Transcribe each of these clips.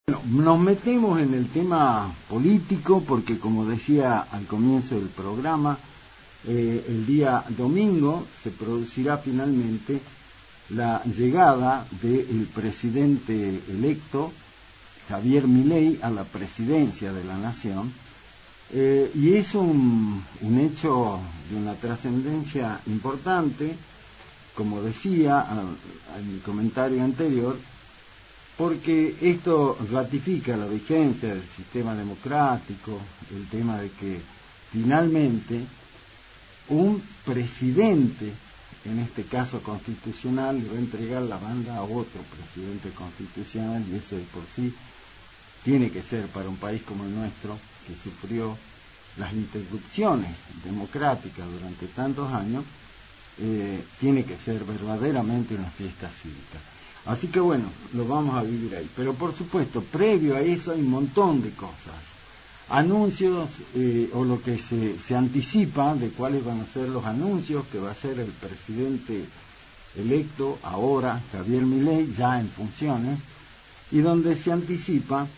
Nos metemos en el tema político porque, como decía al comienzo del programa, el día domingo se producirá finalmente la llegada del presidente electo, Javier Milei, a la presidencia de la Nación, y es un hecho de una trascendencia importante, como decía en mi comentario anterior, porque esto ratifica la vigencia del sistema democrático, el tema de que finalmente un presidente, en este caso constitucional, le va a entregar la banda a otro presidente constitucional, y eso de por sí tiene que ser para un país como el nuestro, que sufrió las interrupciones democráticas durante tantos años, tiene que ser verdaderamente una fiesta cívica. Así que bueno, lo vamos a vivir ahí. Pero por supuesto, previo a eso hay un montón de cosas. Anuncios, o lo que se anticipa de cuáles van a ser los anuncios que va a hacer el presidente electo ahora, Javier Milei, ya en funciones, y donde se anticipa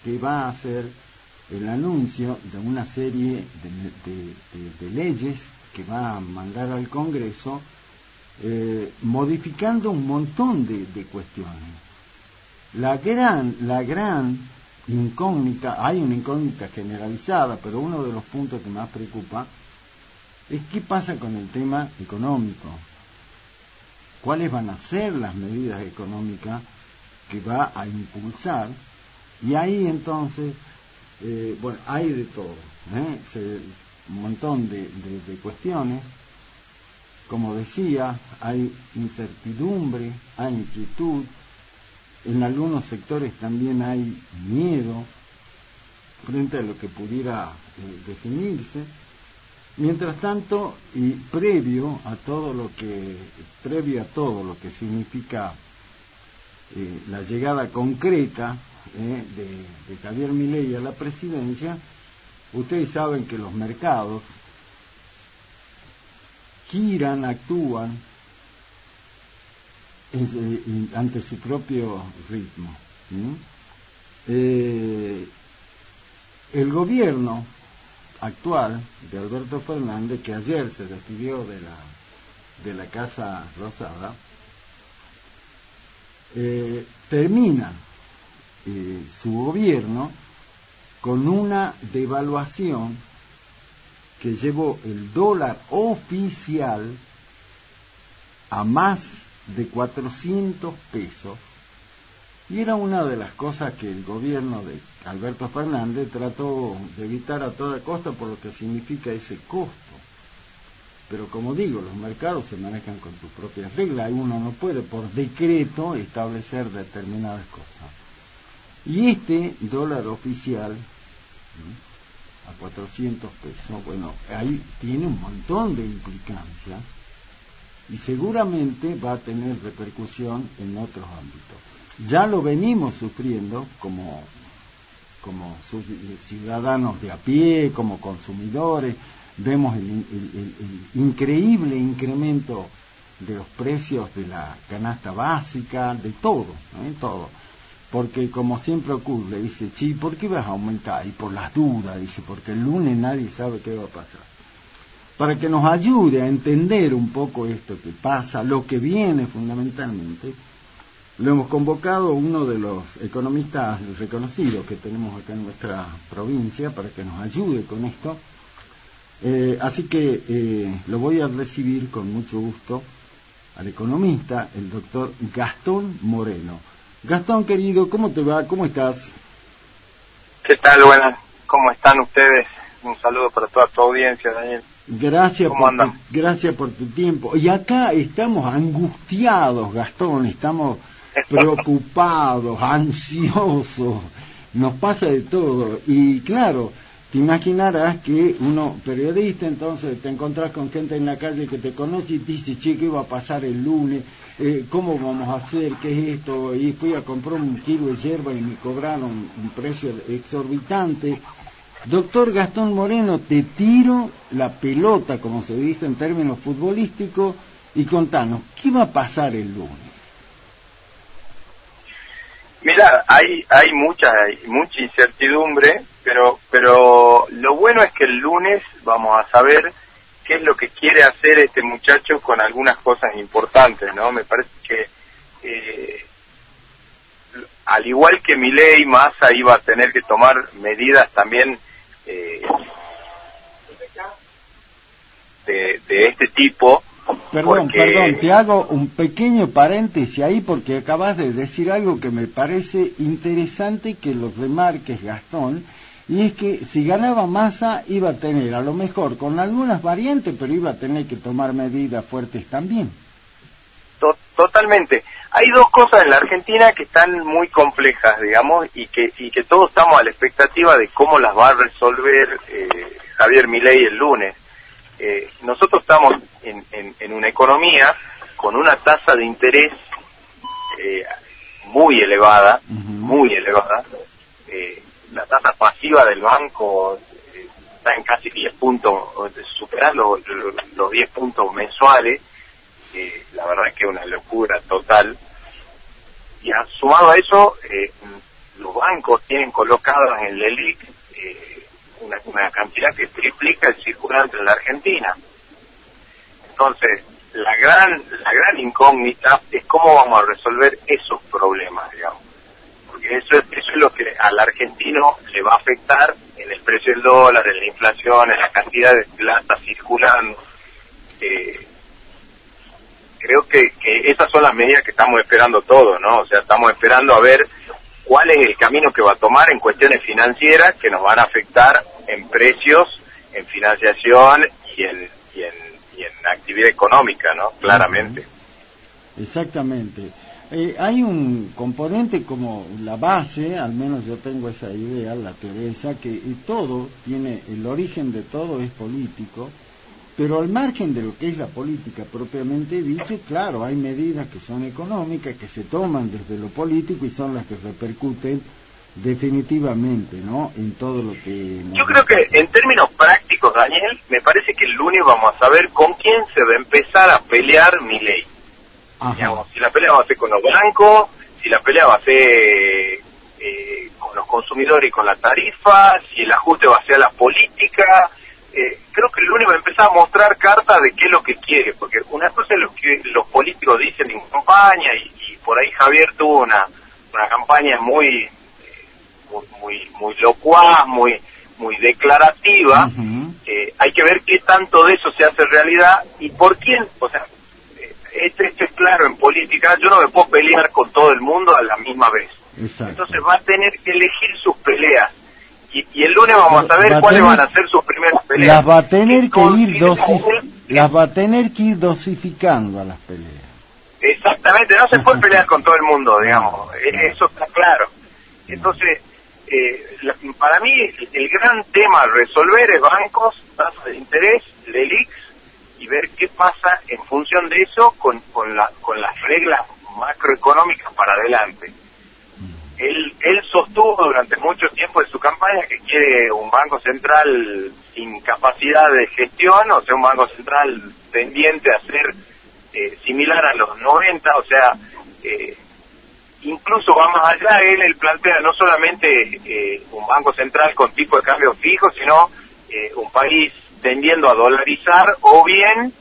que va a hacer el anuncio de una serie de leyes que va a mandar al Congreso, modificando un montón de cuestiones. La gran incógnita, hay una incógnita generalizada, pero uno de los puntos que más preocupa es qué pasa con el tema económico. ¿Cuáles van a ser las medidas económicas que va a impulsar? Y ahí entonces, bueno, hay de todo, un montón de cuestiones. Como decía, hay incertidumbre, hay inquietud, en algunos sectores también hay miedo frente a lo que pudiera definirse. Mientras tanto, y previo a todo lo que significa la llegada concreta de Javier Milei a la presidencia, ustedes saben que los mercados giran, actúan ante su propio ritmo. El gobierno actual de Alberto Fernández, que ayer se despidió de la Casa Rosada, termina su gobierno con una devaluación que llevó el dólar oficial a más de 400 pesos, y era una de las cosas que el gobierno de Alberto Fernández trató de evitar a toda costa por lo que significa ese costo. Pero como digo, los mercados se manejan con sus propias reglas, y uno no puede por decreto establecer determinadas cosas. Y este dólar oficial a 400 pesos, bueno, ahí tiene un montón de implicancias y seguramente va a tener repercusión en otros ámbitos. Ya lo venimos sufriendo como ciudadanos de a pie, como consumidores, vemos el increíble incremento de los precios de la canasta básica, de todo, todo. Porque como siempre ocurre, dice, sí, ¿por qué vas a aumentar? Y por las dudas, dice, porque el lunes nadie sabe qué va a pasar. Para que nos ayude a entender un poco esto que pasa, lo que viene fundamentalmente, lo hemos convocado a uno de los economistas reconocidos que tenemos acá en nuestra provincia para que nos ayude con esto. Así que lo voy a recibir con mucho gusto al economista, el doctor Gastón Moreno. Gastón, querido, ¿cómo te va? ¿Cómo estás? ¿Qué tal? Buenas. ¿Cómo están ustedes? Un saludo para toda tu audiencia, Daniel. Gracias por tu tiempo. Y acá estamos angustiados, Gastón, estamos preocupados, ansiosos, nos pasa de todo. Y claro, te imaginarás que uno, periodista, entonces te encontrás con gente en la calle que te conoce y te dice, che, ¿qué va a pasar el lunes? ¿Cómo vamos a hacer? ¿Qué es esto? Y fui a comprar un kilo de hierba y me cobraron un precio exorbitante. Doctor Gastón Moreno, te tiro la pelota, como se dice en términos futbolísticos, y contanos, ¿qué va a pasar el lunes? Mira, hay mucha incertidumbre, pero lo bueno es que el lunes vamos a saber qué es lo que quiere hacer este muchacho con algunas cosas importantes, ¿no? Me parece que al igual que Milei, Massa iba a tener que tomar medidas también de este tipo. Perdón, te hago un pequeño paréntesis ahí porque acabas de decir algo que me parece interesante que lo remarques, Gastón, y es que si ganaba Massa iba a tener, a lo mejor con algunas variantes, pero iba a tener que tomar medidas fuertes también. Totalmente. Hay dos cosas en la Argentina que están muy complejas, digamos, y que todos estamos a la expectativa de cómo las va a resolver Javier Milei el lunes. Nosotros estamos en una economía con una tasa de interés muy elevada, la tasa pasiva del banco está en casi 10 puntos, superar los 10 puntos mensuales. La verdad es que es una locura total. Y sumado a eso, los bancos tienen colocadas en el LELIQ una cantidad que triplica el circulante en la Argentina. Entonces, la gran incógnita es cómo vamos a resolver esos problemas, digamos. Porque eso es lo que al argentino le va a afectar en el precio del dólar, en la inflación, en la cantidad de plata circulando. Creo que esas son las medidas que estamos esperando todos, ¿no? O sea, estamos esperando a ver cuál es el camino que va a tomar en cuestiones financieras que nos van a afectar en precios, en financiación y en actividad económica, ¿no? Claramente. Exactamente. Hay un componente como la base, al menos yo tengo esa idea, la teoría esa, que todo tiene, el origen de todo es político, pero al margen de lo que es la política propiamente dicho, claro, hay medidas que son económicas, que se toman desde lo político y son las que repercuten definitivamente, ¿no?, en todo lo que... Yo creo que en términos prácticos, Daniel, me parece que el lunes vamos a saber con quién se va a empezar a pelear Milei. Digamos, si la pelea va a ser con los bancos, si la pelea va a ser con los consumidores y con la tarifa, si el ajuste va a ser a la política. Creo que el lunes va a empezar a mostrar cartas de qué es lo que quiere, porque una cosa es lo que los políticos dicen en campaña, y por ahí Javier tuvo una campaña muy locuaz, muy declarativa. Hay que ver qué tanto de eso se hace realidad y por quién. O sea, esto es claro, en política yo no me puedo pelear con todo el mundo a la misma vez. Exacto. Entonces va a tener que elegir sus peleas. Y el lunes vamos a ver cuáles van a ser sus primeras peleas. Las va a tener que ir dosificando a las peleas. Exactamente, no se puede pelear con todo el mundo, digamos. Eso está claro. Entonces, para mí el gran tema a resolver es bancos, tasas de interés, LELIQs, y ver qué pasa en función de eso con las reglas macroeconómicas para adelante. Él sostuvo durante mucho tiempo en su campaña que quiere un banco central sin capacidad de gestión, o sea, un banco central tendiente a ser similar a los 90, o sea, incluso va más allá. Él plantea no solamente un banco central con tipo de cambio fijo, sino un país tendiendo a dolarizar o bien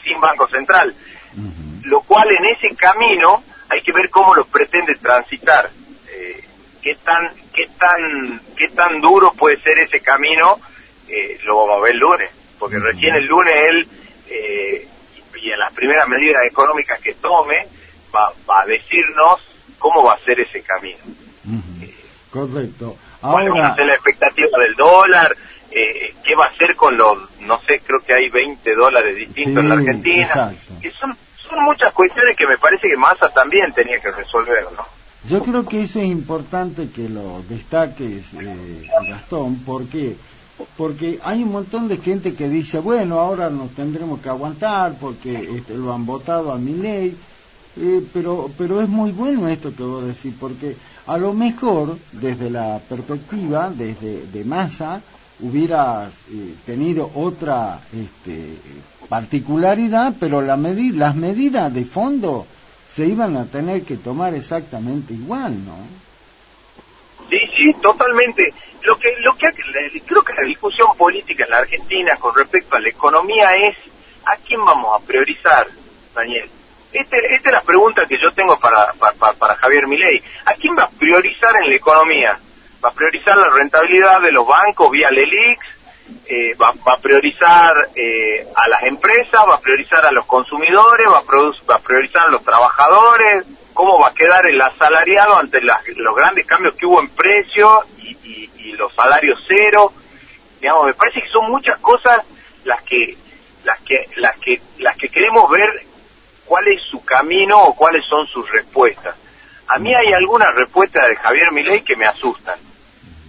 sin banco central, lo cual en ese camino hay que ver cómo lo pretende transitar, qué tan duro puede ser ese camino. Lo vamos a ver el lunes, porque recién el lunes él y en las primeras medidas económicas que tome va a decirnos cómo va a ser ese camino. Correcto. ¿Cuál va a ser la expectativa del dólar? ¿Qué va a hacer con los, no sé, creo que hay 20 dólares distintos en la Argentina? Exacto. Que son muchas cuestiones que me parece que Massa también tenía que resolver, ¿no? Yo creo que eso es importante que lo destaques, Gastón, porque hay un montón de gente que dice, bueno, ahora nos tendremos que aguantar porque lo han votado a Milei, pero es muy bueno esto que vos decís, porque a lo mejor desde la perspectiva de Massa hubiera tenido otra particularidad, pero las medidas de fondo se iban a tener que tomar exactamente igual, ¿no? Sí, sí, totalmente. Creo que la discusión política en la Argentina con respecto a la economía es ¿a quién vamos a priorizar, Daniel? Esta es la pregunta que yo tengo para Javier Milei. ¿A quién va a priorizar en la economía? ¿Va a priorizar la rentabilidad de los bancos vía LELIX? ¿Va a priorizar a las empresas? ¿Va a priorizar a los consumidores? ¿Va a priorizar a los trabajadores? ¿Cómo va a quedar el asalariado ante los grandes cambios que hubo en precios y los salarios cero? Digamos, me parece que son muchas cosas las que queremos ver cuál es su camino o cuáles son sus respuestas. A mí hay algunas respuestas de Javier Milei que me asustan,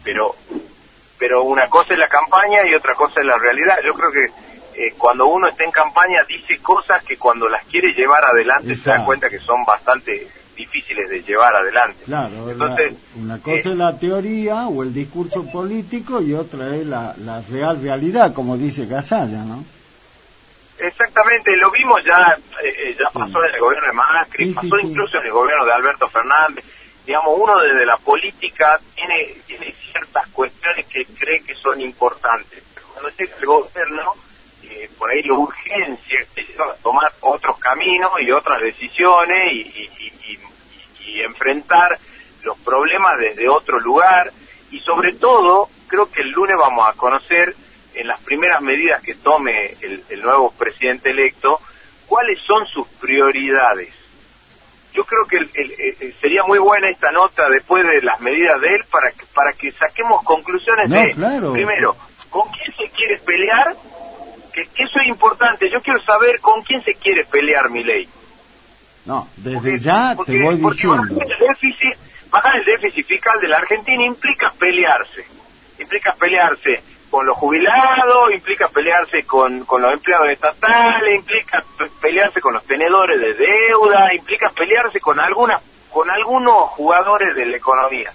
pero una cosa es la campaña y otra cosa es la realidad. Yo creo que cuando uno está en campaña dice cosas que cuando las quiere llevar adelante se da cuenta que son bastante difíciles de llevar adelante. Claro, entonces una cosa es la teoría o el discurso político y otra es la realidad, como dice Gasalla, ¿no? Exactamente, lo vimos ya pasó en el gobierno de Macri, pasó incluso en el gobierno de Alberto Fernández. Digamos, uno desde la política tiene ciertas cuestiones que cree que son importantes, pero cuando llega el gobierno, por ahí la urgencia te lleva a tomar otros caminos y otras decisiones y enfrentar los problemas desde otro lugar, y sobre todo creo que el lunes vamos a conocer en las primeras medidas que tome el nuevo presidente electo cuáles son sus prioridades. Yo creo que sería muy buena esta nota después de las medidas de él para que saquemos conclusiones claro. Primero, ¿con quién se quiere pelear? Que eso es importante. Yo quiero saber con quién se quiere pelear Milei. No, desde ya te voy diciendo. Bajar el déficit fiscal de la Argentina implica pelearse con los jubilados, implica pelearse con los empleados estatales, implica pelearse con los tenedores de deuda, implica pelearse con algunos jugadores de la economía.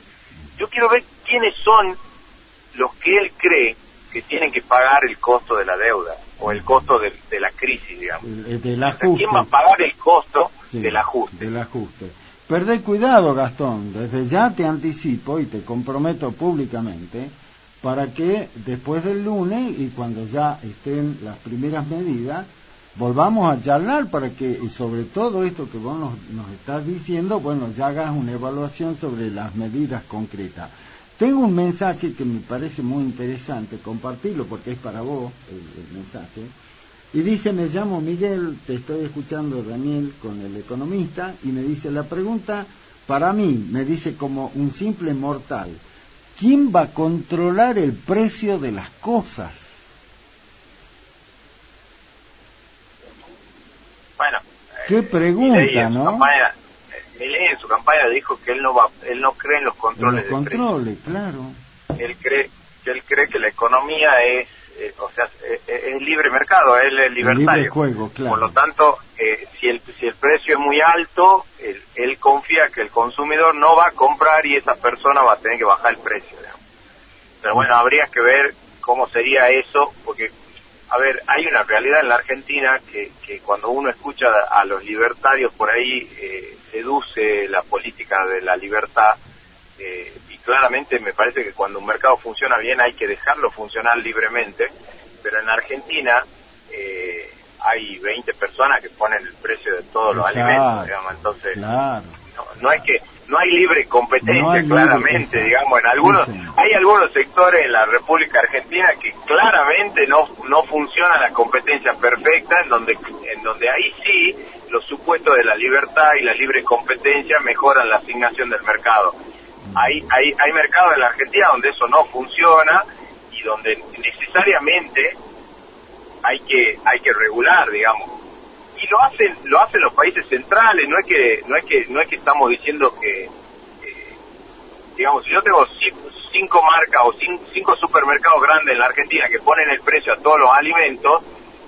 Yo quiero ver quiénes son los que él cree que tienen que pagar el costo de la deuda o el costo de la crisis, digamos. ¿Quién va a pagar el costo del ajuste? Del ajuste. Perdé cuidado, Gastón, desde ya te anticipo y te comprometo públicamente para que después del lunes y cuando ya estén las primeras medidas, volvamos a charlar para que sobre todo esto que vos nos estás diciendo, bueno, ya hagas una evaluación sobre las medidas concretas. Tengo un mensaje que me parece muy interesante compartirlo porque es para vos el mensaje. Y dice, me llamo Miguel, te estoy escuchando, Daniel, con el economista, y me dice, la pregunta para mí, me dice como un simple mortal, ¿quién va a controlar el precio de las cosas? Bueno, qué pregunta, ¿no? Milei en su campaña dijo que él no cree en los controles. En los controles, claro. Él cree que la economía es libre mercado, él es libertario. Libre juego, claro. Por lo tanto, si el precio es muy alto, él confía que el consumidor no va a comprar y esa persona va a tener que bajar el precio, digamos. Pero bueno, habría que ver cómo sería eso, porque, a ver, hay una realidad en la Argentina que cuando uno escucha a los libertarios por ahí, seduce la política de la libertad, y claramente me parece que cuando un mercado funciona bien hay que dejarlo funcionar libremente, pero en Argentina hay 20 personas que ponen el precio de todos los alimentos, digamos, entonces claro. no hay libre competencia, claramente, digamos, hay algunos sectores en la República Argentina que claramente no funciona la competencia perfecta, en donde ahí sí los supuestos de la libertad y la libre competencia mejoran la asignación del mercado. Hay mercados en la Argentina donde eso no funciona y donde necesariamente hay que regular, digamos, y lo hacen los países centrales. No es que estamos diciendo que digamos, si yo tengo 5 marcas o 5 supermercados grandes en la Argentina que ponen el precio a todos los alimentos,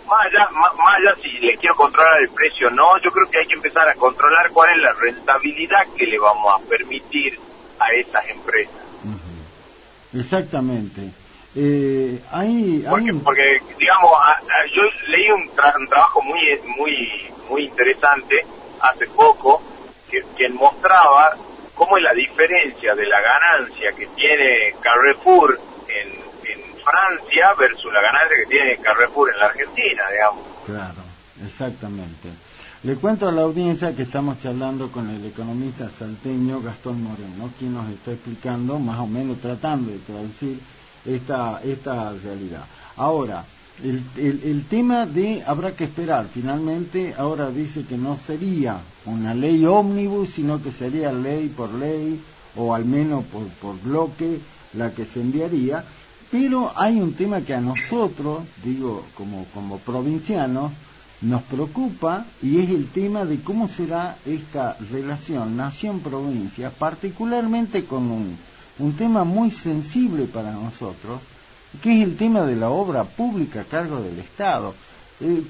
más allá si le quiero controlar el precio o no, yo creo que hay que empezar a controlar cuál es la rentabilidad que le vamos a permitir a esas empresas. Uh-huh. Exactamente. Porque digamos, yo leí un trabajo muy interesante hace poco quien mostraba cómo es la diferencia de la ganancia que tiene Carrefour en Francia versus la ganancia que tiene Carrefour en la Argentina, digamos. Claro, exactamente. Le cuento a la audiencia que estamos charlando con el economista salteño Gastón Moreno, quien nos está explicando, más o menos tratando de traducir esta realidad. Ahora, el tema de habrá que esperar, finalmente ahora dice que no sería una ley ómnibus, sino que sería ley, o al menos por bloque, la que se enviaría, pero hay un tema que a nosotros, digo, como provincianos, nos preocupa, y es el tema de cómo será esta relación nación-provincia, particularmente con un tema muy sensible para nosotros, que es el tema de la obra pública a cargo del Estado.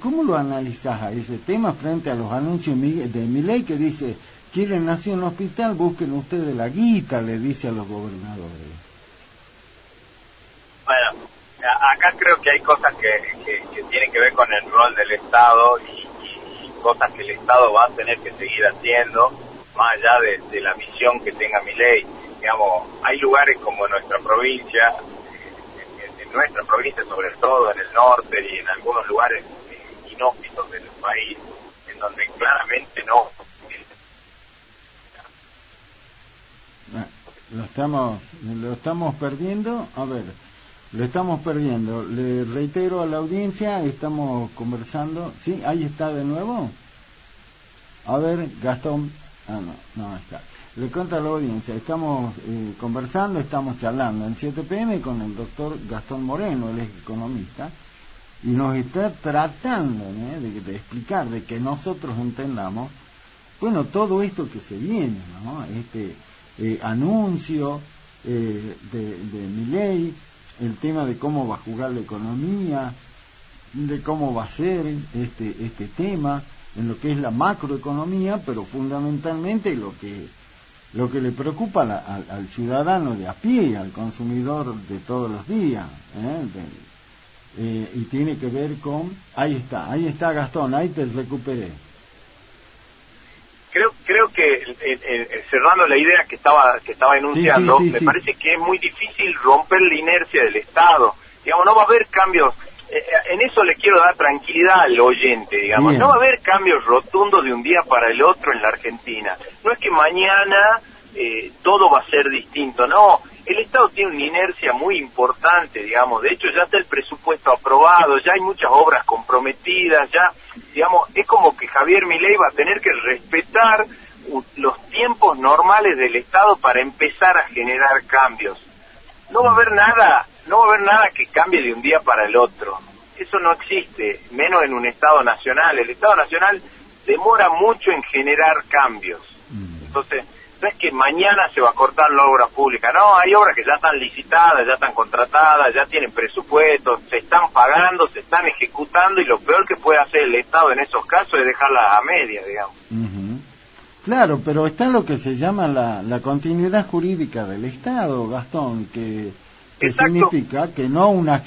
¿Cómo lo analizás a ese tema frente a los anuncios de Milei que dice, quieren hacer un hospital, busquen ustedes la guita, le dice a los gobernadores? Bueno, acá creo que hay cosas que tienen que ver con el rol del Estado y cosas que el Estado va a tener que seguir haciendo, más allá de la misión que tenga Milei. Digamos, hay lugares como nuestra provincia, en nuestra provincia sobre todo, en el norte y en algunos lugares inhóspitos del país, en donde claramente no. Lo estamos perdiendo. A ver, lo estamos perdiendo. Le reitero a la audiencia, estamos conversando. ¿Sí? ¿Ahí está de nuevo? A ver, Gastón. No está. Le cuento a la audiencia, estamos conversando, estamos charlando en 7 PM con el doctor Gastón Moreno, él es economista, y nos está tratando de explicar, de que nosotros entendamos, bueno, todo esto que se viene, ¿no? Este anuncio de Milei, el tema de cómo va a jugar la economía, de cómo va a ser este tema en lo que es la macroeconomía, pero fundamentalmente lo que le preocupa al ciudadano de a pie, al consumidor de todos los días, y tiene que ver con... Ahí está Gastón, ahí te recuperé. Creo que cerrando la idea que estaba enunciando, sí, me parece que es muy difícil romper la inercia del Estado. Digamos, no va a haber cambios. En eso le quiero dar tranquilidad al oyente, digamos. Bien. No va a haber cambios rotundos de un día para el otro en la Argentina. No es que mañana todo va a ser distinto, no. El Estado tiene una inercia muy importante, digamos. De hecho, ya está el presupuesto aprobado, ya hay muchas obras comprometidas, ya, digamos, es como que Javier Milei va a tener que respetar los tiempos normales del Estado para empezar a generar cambios. No va a haber nada que cambie de un día para el otro. Eso no existe, menos en un Estado nacional. El Estado nacional demora mucho en generar cambios. Entonces, no es que mañana se va a cortar la obra pública, no, hay obras que ya están licitadas, ya están contratadas, ya tienen presupuestos, se están pagando, se están ejecutando, y lo peor que puede hacer el Estado en esos casos es dejarlas a media, digamos. Claro, pero está lo que se llama la continuidad jurídica del Estado, Gastón, que significa que no una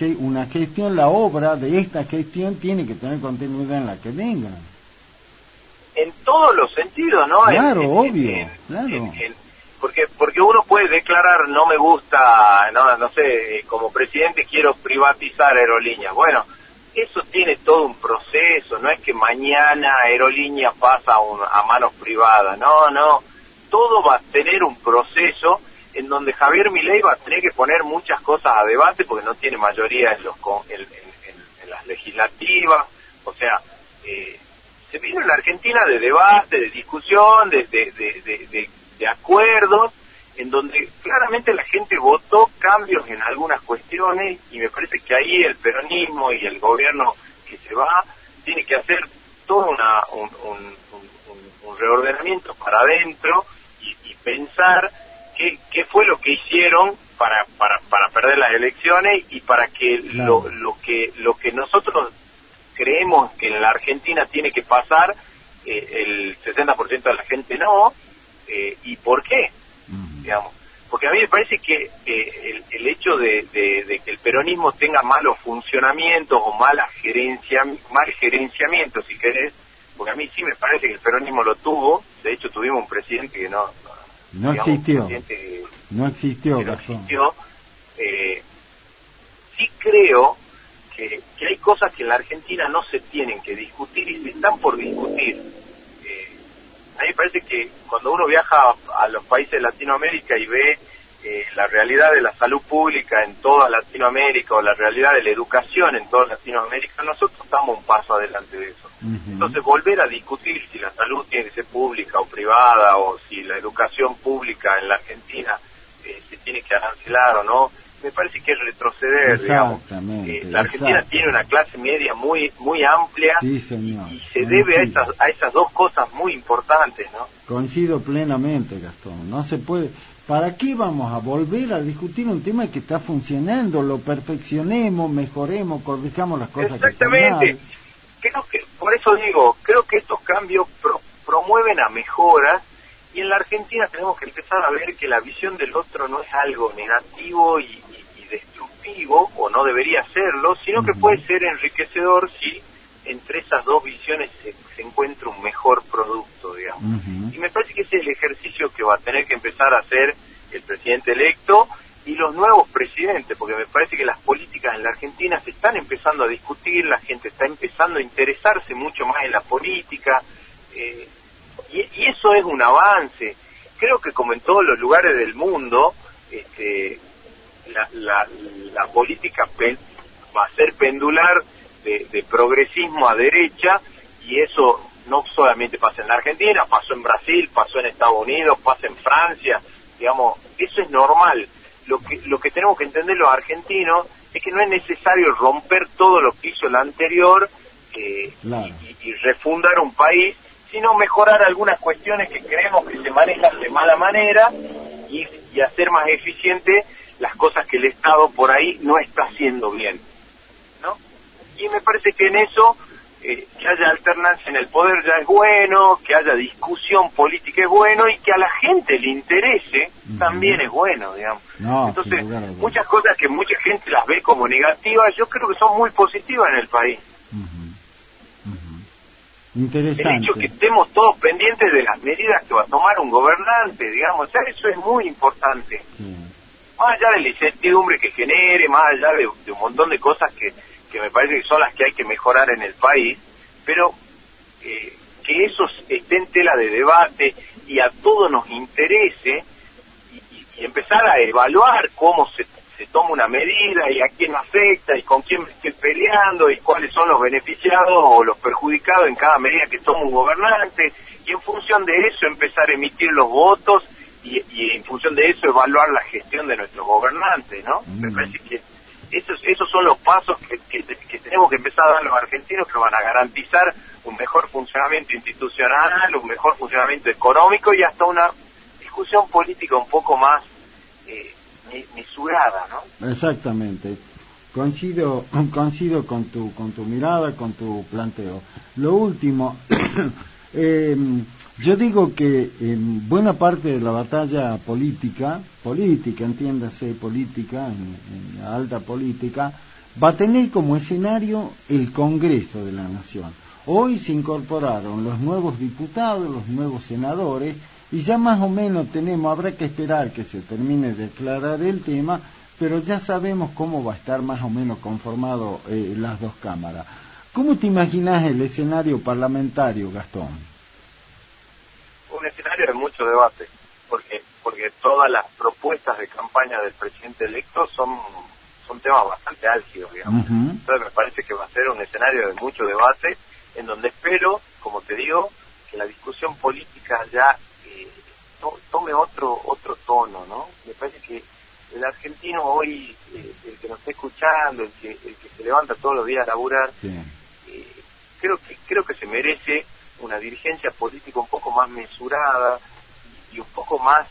gestión, la obra de esta gestión tiene que tener continuidad en la que venga. En todos los sentidos, ¿no? Claro, obvio, claro. Porque uno puede declarar, no me gusta, no sé, como presidente quiero privatizar Aerolíneas. Bueno, eso tiene todo un proceso, no es que mañana Aerolíneas pasa a manos privadas, no, todo va a tener un proceso en donde Javier Milei va a tener que poner muchas cosas a debate porque no tiene mayoría en las legislativas, o sea, se vino en la Argentina de debate, de discusión, de acuerdos, en donde claramente la gente votó cambios en algunas cuestiones, y me parece que ahí el peronismo y el gobierno que se va tiene que hacer todo un reordenamiento para adentro y pensar qué fue lo que hicieron para perder las elecciones, y para que claro, lo que nosotros creemos que en la Argentina tiene que pasar, el 60% de la gente no, y ¿por qué? Digamos, porque a mí me parece que el hecho de que el peronismo tenga malos funcionamientos o mal gerenciamiento, si querés, porque a mí sí me parece que el peronismo lo tuvo. De hecho tuvimos un presidente que no digamos, existió, un presidente no existió, que no Gastón. existió. Sí creo que hay cosas que en la Argentina no se tienen que discutir y se están por discutir. A mí me parece que cuando uno viaja a los países de Latinoamérica y ve la realidad de la salud pública en toda Latinoamérica o la realidad de la educación en toda Latinoamérica, nosotros estamos un paso adelante de eso. Entonces volver a discutir si la salud tiene que ser pública o privada, o si la educación pública en la Argentina se tiene que arancelar o no, me parece que es retroceder, digamos. La Argentina tiene una clase media muy amplia, sí, señor. y se debe a esas dos cosas muy importantes, ¿no? Coincido plenamente, Gastón. No se puede. ¿Para qué vamos a volver a discutir un tema que está funcionando? Lo perfeccionemos, mejoremos, corrijamos las cosas que están mal. Exactamente. Creo que, por eso digo, creo que estos cambios promueven a mejoras, y en la Argentina tenemos que empezar a ver que la visión del otro no es algo negativo y destructivo, o no debería serlo, sino que puede ser enriquecedor si entre esas dos visiones se encuentra un mejor producto, digamos. Y me parece que ese es el ejercicio que va a tener que empezar a hacer el presidente electo y los nuevos presidentes, porque me parece que las políticas en la Argentina se están empezando a discutir, la gente está empezando a interesarse mucho más en la política, y eso es un avance. Creo que como en todos los lugares del mundo, la política va a ser pendular de progresismo a derecha, y eso no solamente pasa en la Argentina, pasó en Brasil, pasó en Estados Unidos, pasa en Francia, digamos, eso es normal. Lo que tenemos que entender los argentinos es que no es necesario romper todo lo que hizo el anterior y refundar un país, sino mejorar algunas cuestiones que creemos que se manejan de mala manera y hacer más eficiente las cosas que el Estado por ahí no está haciendo bien, ¿no? Y me parece que en eso, que haya alternancia en el poder ya es bueno, que haya discusión política es bueno, y que a la gente le interese también es bueno, digamos. Entonces, muchas cosas que mucha gente las ve como negativas, yo creo que son muy positivas en el país. Interesante. El hecho que estemos todos pendientes de las medidas que va a tomar un gobernante, digamos, eso es muy importante. Más allá de la incertidumbre que genere, más allá de un montón de cosas que me parece que son las que hay que mejorar en el país, pero que eso esté en tela de debate y a todos nos interese, y empezar a evaluar cómo se toma una medida y a quién afecta y con quién me estoy peleando y cuáles son los beneficiados o los perjudicados en cada medida que toma un gobernante, y en función de eso empezar a emitir los votos y en función de eso evaluar la gestión de nuestros gobernantes, ¿no? Me parece que esos son los pasos que tenemos que empezar a dar los argentinos, que van a garantizar un mejor funcionamiento institucional, un mejor funcionamiento económico y hasta una discusión política un poco más mesurada, ¿no? Exactamente. Coincido con tu mirada, con tu planteo. Lo último, yo digo que en buena parte de la batalla política, entiéndase política, en la alta política, va a tener como escenario el Congreso de la Nación. Hoy se incorporaron los nuevos diputados, los nuevos senadores, y ya más o menos habrá que esperar que se termine de aclarar el tema, pero ya sabemos cómo va a estar más o menos conformado las dos cámaras. ¿Cómo te imaginas el escenario parlamentario, Gastón? Un escenario de mucho debate, porque todas las propuestas de campaña del presidente electo son temas bastante álgidos, digamos. Entonces me parece que va a ser un escenario de mucho debate, en donde espero, como te digo, que la discusión política ya tome otro tono, ¿no? Me parece que el argentino hoy, el que nos está escuchando, el que se levanta todos los días a laburar, creo que se merece una dirigencia política un poco más mesurada y un poco más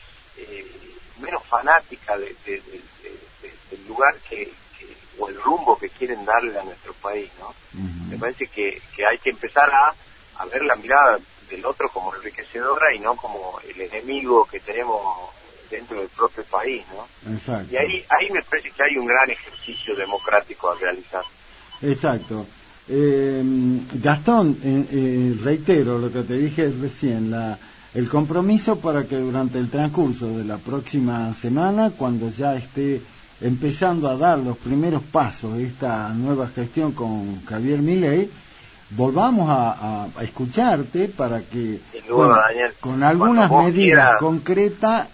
menos fanática del lugar o el rumbo que quieren darle a nuestro país, ¿no? Me parece que hay que empezar a ver la mirada del otro como enriquecedora y no como el enemigo que tenemos dentro del propio país, ¿no? Exacto. Y ahí me parece que hay un gran ejercicio democrático a realizar. Exacto. Gastón, reitero lo que te dije recién, el compromiso para que durante el transcurso de la próxima semana, cuando ya esté empezando a dar los primeros pasos de esta nueva gestión con Javier Milei, volvamos a escucharte para que Daniel, con algunas medidas concretas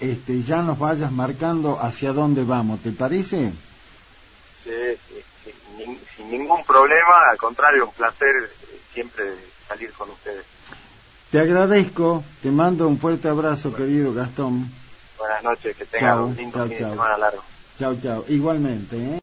ya nos vayas marcando hacia dónde vamos. ¿Te parece? Sin ningún problema, al contrario, un placer siempre salir con ustedes. Te agradezco, te mando un fuerte abrazo, querido Gastón. Buenas noches, que tengan un lindo fin de semana largo. Chao, igualmente,